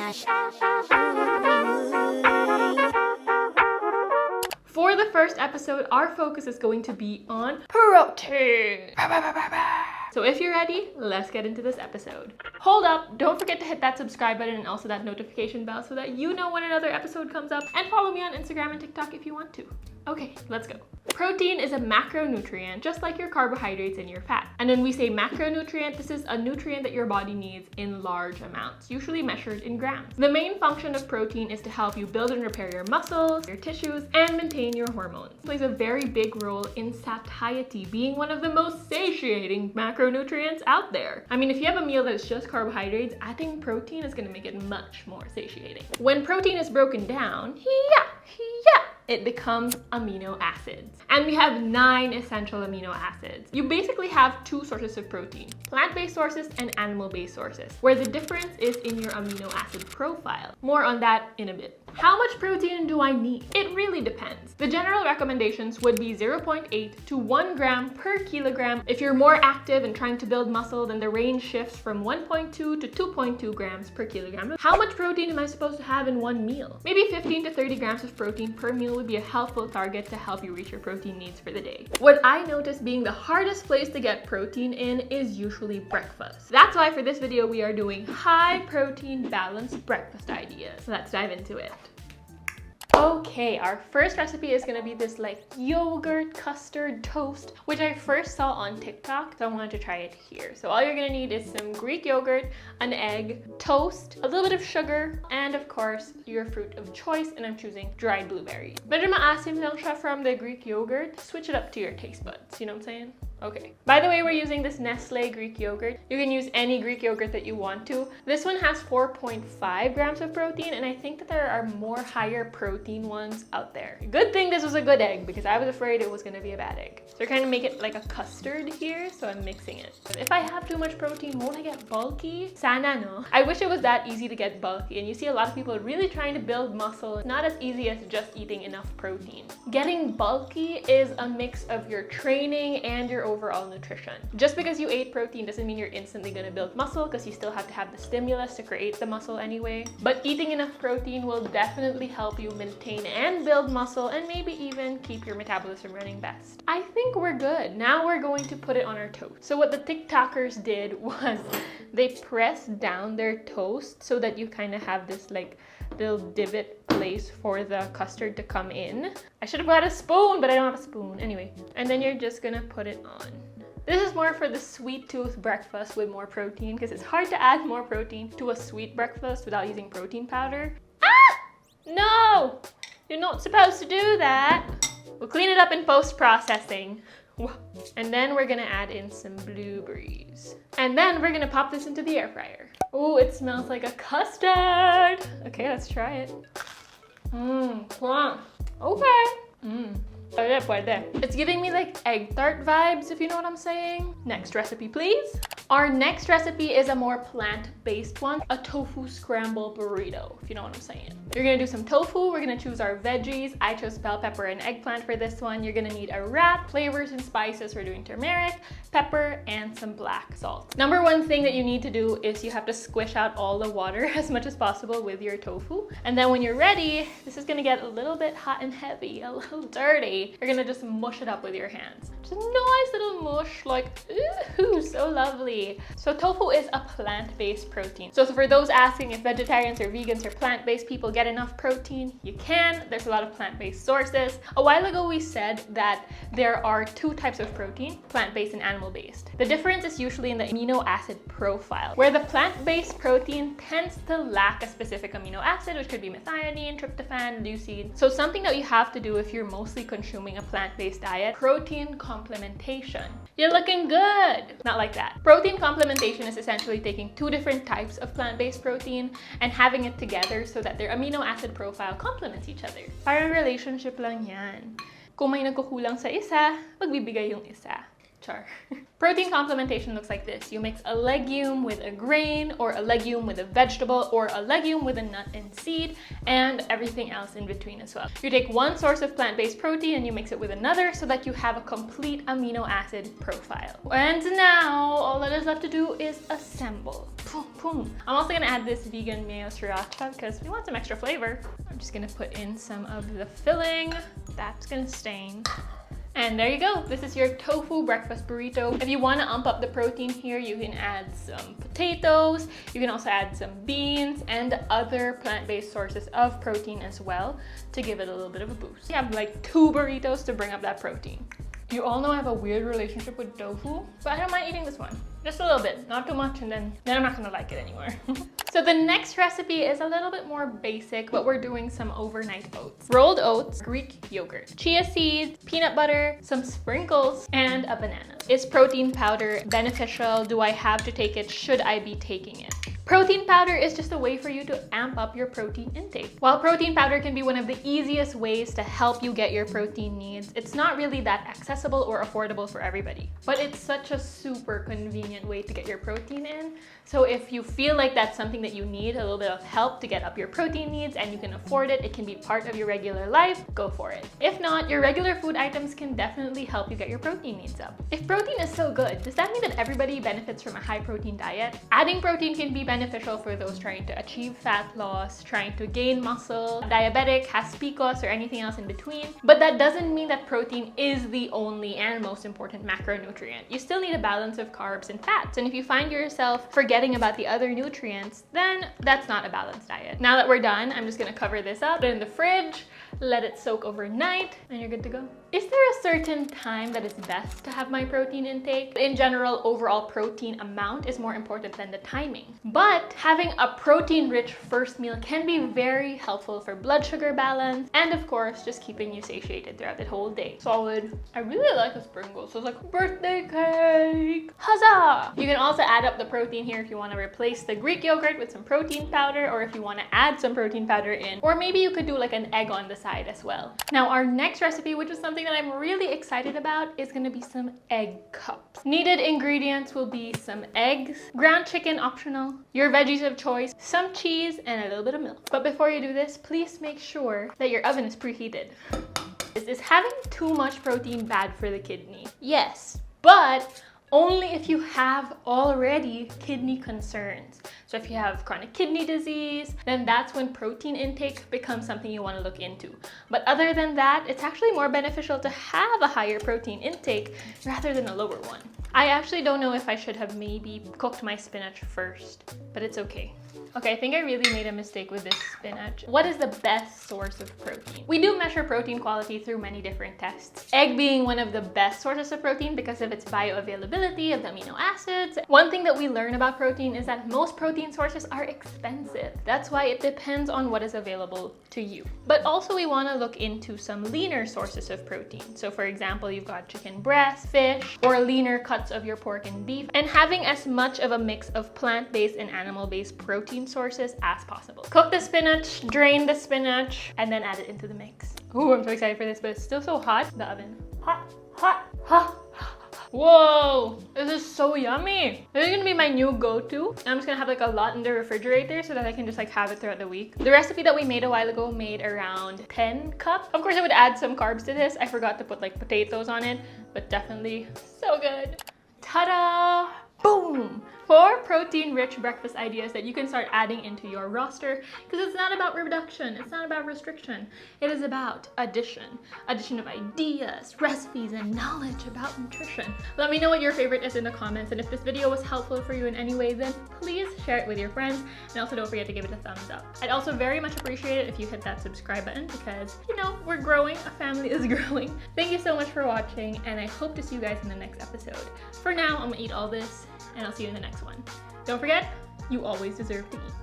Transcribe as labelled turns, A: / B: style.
A: For the first episode, our focus is going to be on protein. So if you're ready, let's get into this episode. Hold up, don't forget to hit that subscribe button and also that notification bell so that you know when another episode comes up, and follow me on Instagram and TikTok if you want to. Okay, let's go. Protein is a macronutrient, just like your carbohydrates and your fat. And when we say macronutrient, this is a nutrient that your body needs in large amounts, usually measured in grams. The main function of protein is to help you build and repair your muscles, your tissues, and maintain your hormones. It plays a very big role in satiety, being one of the most satiating macronutrients out there. I mean, if you have a meal that is just carbohydrates, I think protein is gonna make it much more satiating. When protein is broken down, it becomes amino acids. And we have 9 essential amino acids. You basically have 2 sources of protein, plant-based sources and animal-based sources, where the difference is in your amino acid profile. More on that in a bit. How much protein do I need? It really depends. The general recommendations would be 0.8 to 1 gram per kilogram. If you're more active and trying to build muscle, then the range shifts from 1.2 to 2.2 grams per kilogram. How much protein am I supposed to have in one meal? Maybe 15 to 30 grams of protein per meal would be a helpful target to help you reach your protein needs for the day. What I noticed being the hardest place to get protein in is usually breakfast. That's why for this video we are doing high protein balanced breakfast ideas. So let's dive into it. Okay, our first recipe is gonna be this like yogurt custard toast, which I first saw on TikTok, so I wanted to try it here. So all you're gonna need is some Greek yogurt, an egg, toast, a little bit of sugar, and of course, your fruit of choice, and I'm choosing dried blueberries. Medyo maasim lang siya from the Greek yogurt. Switch it up to your taste buds, you know what I'm saying? Okay. By the way, we're using this Nestle Greek yogurt. You can use any Greek yogurt that you want to. This one has 4.5 grams of protein, and I think that there are more higher protein ones out there. Good thing this was a good egg, because I was afraid it was gonna be a bad egg. So we're trying to make it like a custard here, so I'm mixing it. But if I have too much protein, won't I get bulky? Sana no. I wish it was that easy to get bulky, and you see a lot of people really trying to build muscle. It's not as easy as just eating enough protein. Getting bulky is a mix of your training and your overall nutrition. Just because you ate protein doesn't mean you're instantly gonna build muscle, because you still have to have the stimulus to create the muscle anyway. But eating enough protein will definitely help you maintain and build muscle, and maybe even keep your metabolism running best. I think we're good. Now we're going to put it on our toast. So what the TikTokers did was they pressed down their toast so that you kind of have this like little divot place for the custard to come in. I should have got a spoon, but I don't have a spoon. Anyway, and then you're just gonna put it on. This is more for the sweet tooth breakfast with more protein, because it's hard to add more protein to a sweet breakfast without using protein powder. Ah! No! You're not supposed to do that. We'll clean it up in post-processing. And then we're gonna add in some blueberries. And then we're gonna pop this into the air fryer. Oh, it smells like a custard. Okay, let's try it. Okay. It's giving me like egg tart vibes, if you know what I'm saying. Next recipe, please. Our next recipe is a more plant-based one, a tofu scramble burrito, if you know what I'm saying. You're gonna do some tofu, we're gonna choose our veggies. I chose bell pepper and eggplant for this one. You're gonna need a wrap, flavors and spices. We're doing turmeric, pepper, and some black salt. Number one thing that you need to do is you have to squish out all the water as much as possible with your tofu. And then when you're ready, this is gonna get a little bit hot and heavy, a little dirty. You're gonna just mush it up with your hands. Just a nice little mush, like, ooh, so lovely. So tofu is a plant-based protein. So for those asking if vegetarians or vegans or plant-based people get enough protein, you can. There's a lot of plant-based sources. A while ago we said that there are 2 types of protein, plant-based and animal-based. The difference is usually in the amino acid profile, where the plant-based protein tends to lack a specific amino acid, which could be methionine, tryptophan, leucine. So something that you have to do if you're mostly consuming a plant-based diet, protein complementation. You're looking good. Not like that. Protein complementation is essentially taking 2 different types of plant-based protein and having it together so that their amino acid profile complements each other. Parang relationship lang yan. Kung may nagkukulang sa isa, magbibigay yung isa. Char. Protein complementation looks like this. You mix a legume with a grain, or a legume with a vegetable, or a legume with a nut and seed, and everything else in between as well. You take one source of plant-based protein and you mix it with another so that you have a complete amino acid profile. And now, all that is left to do is assemble. Boom, boom. I'm also gonna add this vegan mayo sriracha because we want some extra flavor. I'm just gonna put in some of the filling. That's gonna stain. And there you go. This is your tofu breakfast burrito. If you want to ump up the protein here, you can add some potatoes. You can also add some beans and other plant-based sources of protein as well to give it a little bit of a boost. You have like 2 burritos to bring up that protein. You all know I have a weird relationship with tofu, but I don't mind eating this one. Just a little bit, not too much, and then I'm not gonna like it anymore. So the next recipe is a little bit more basic, but we're doing some overnight oats. Rolled oats, Greek yogurt, chia seeds, peanut butter, some sprinkles, and a banana. Is protein powder beneficial? Do I have to take it? Should I be taking it? Protein powder is just a way for you to amp up your protein intake. While protein powder can be one of the easiest ways to help you get your protein needs, it's not really that accessible or affordable for everybody. But it's such a super convenient way to get your protein in. So if you feel like that's something that you need, a little bit of help to get up your protein needs and you can afford it, it can be part of your regular life, go for it. If not, your regular food items can definitely help you get your protein needs up. If protein is so good, does that mean that everybody benefits from a high protein diet? Adding protein can be beneficial for those trying to achieve fat loss, trying to gain muscle, diabetic, has PCOS, or anything else in between. But that doesn't mean that protein is the only and most important macronutrient. You still need a balance of carbs and fats. And if you find yourself forgetting about the other nutrients, then that's not a balanced diet. Now that we're done, I'm just gonna cover this up, put it in the fridge, let it soak overnight, and you're good to go. Is there a certain time that is best to have my protein intake? In general, overall protein amount is more important than the timing. But having a protein-rich first meal can be very helpful for blood sugar balance, and of course, just keeping you satiated throughout the whole day. Solid. I really like the sprinkles, so it's like birthday cake. Huzzah! You can also add up the protein here if you want to replace the Greek yogurt with some protein powder, or if you want to add some protein powder in, or maybe you could do like an egg on the side as well. Now our next recipe, which is something that I'm really excited about, is going to be some egg cups. Needed ingredients will be some eggs, ground chicken optional, your veggies of choice, some cheese, and a little bit of milk. But before you do this, please make sure that your oven is preheated. Is having too much protein bad for the kidney? Yes, but only if you have already kidney concerns. So if you have chronic kidney disease, then that's when protein intake becomes something you want to look into. But other than that, it's actually more beneficial to have a higher protein intake rather than a lower one. I actually don't know if I should have maybe cooked my spinach first, but it's okay. Okay, I think I really made a mistake with this spinach. What is the best source of protein? We do measure protein quality through many different tests. Egg being one of the best sources of protein because of its bioavailability of the amino acids. One thing that we learn about protein is that most protein sources are expensive. That's why it depends on what is available to you. But also we want to look into some leaner sources of protein. So for example, you've got chicken breast, fish, or leaner cuts of your pork and beef, and having as much of a mix of plant-based and animal-based protein sources as possible. Cook the spinach, drain the spinach, and then add it into the mix. Ooh, I'm so excited for this, but it's still so hot. The oven. Hot, hot, hot. Whoa, this is so yummy. This is gonna be my new go-to. I'm just gonna have like a lot in the refrigerator so that I can just like have it throughout the week. The recipe that we made a while ago made around 10 cups. Of course, I would add some carbs to this. I forgot to put like potatoes on it, but definitely so good. Ta-da! Boom! 4 protein-rich breakfast ideas that you can start adding into your roster, because it's not about reduction, it's not about restriction. It is about addition. Addition of ideas, recipes, and knowledge about nutrition. Let me know what your favorite is in the comments, and if this video was helpful for you in any way, then please share it with your friends, and also don't forget to give it a thumbs up. I'd also very much appreciate it if you hit that subscribe button, because, you know, we're growing, a family is growing. Thank you so much for watching, and I hope to see you guys in the next episode. For now, I'm gonna eat all this, and I'll see you in the next one. Don't forget, you always deserve to eat.